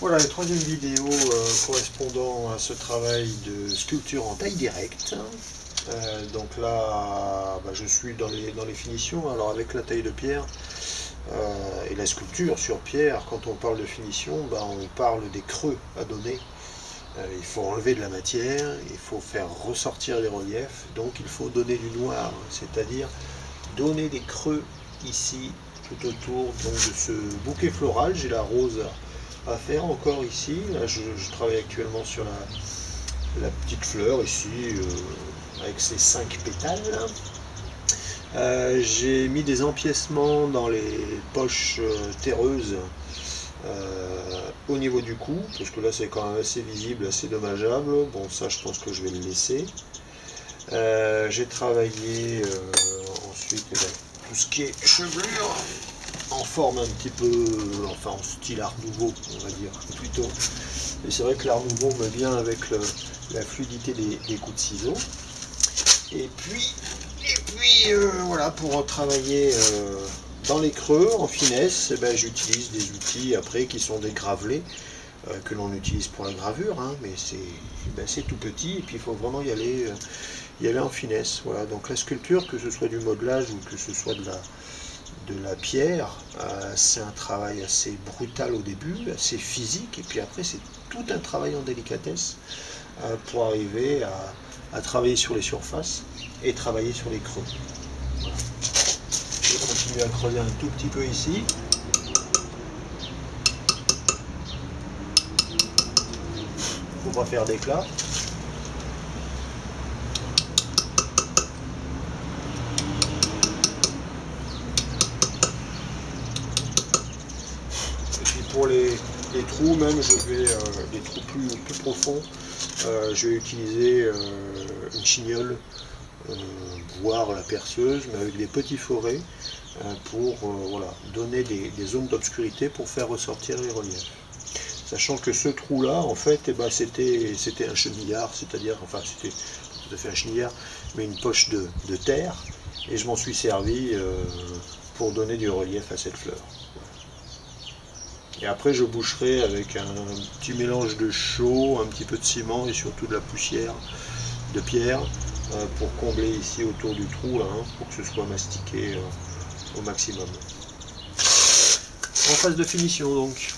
Voilà la troisième vidéo correspondant à ce travail de sculpture en taille directe. Donc là, je suis dans les finitions. Alors avec la taille de pierre et la sculpture sur pierre, quand on parle de finition, on parle des creux à donner. Il faut enlever de la matière, il faut faire ressortir les reliefs, donc il faut donner du noir, c'est-à-dire donner des creux ici tout autour donc, de ce bouquet floral. J'ai la rose à faire encore ici. Là, je travaille actuellement sur la petite fleur ici avec ses 5 pétales. J'ai mis des empiècements dans les poches terreuses au niveau du cou, parce que là c'est quand même assez visible, assez dommageable. Bon, ça je pense que je vais le laisser. J'ai travaillé ensuite tout ce qui est chevelure en forme un petit peu, enfin en style art nouveau, on va dire plutôt. Et c'est vrai que l'art nouveau me vient avec la fluidité des coups de ciseaux. Et puis voilà, pour travailler dans les creux en finesse, j'utilise des outils après qui sont des gravelets que l'on utilise pour la gravure, hein, mais c'est tout petit et puis il faut vraiment y aller en finesse. Voilà, donc la sculpture, que ce soit du modelage ou que ce soit de la pierre, c'est un travail assez brutal au début, assez physique, et puis après c'est tout un travail en délicatesse pour arriver à travailler sur les surfaces et travailler sur les creux. Voilà. Je vais continuer à creuser un tout petit peu ici. Faut pas faire d'éclat. Et puis pour les trous, même je vais des trous plus profonds, je vais utiliser une chignole, voire la perceuse, mais avec des petits forets pour voilà, donner des zones d'obscurité pour faire ressortir les reliefs. Sachant que ce trou-là, en fait, c'était un chenillard, c'est-à-dire, enfin, c'était pas tout à fait un chenillard, mais une poche de terre, et je m'en suis servi pour donner du relief à cette fleur. Et après, je boucherai avec un petit mélange de chaux, un petit peu de ciment et surtout de la poussière de pierre pour combler ici autour du trou, là, pour que ce soit mastiqué au maximum. En phase de finition, donc.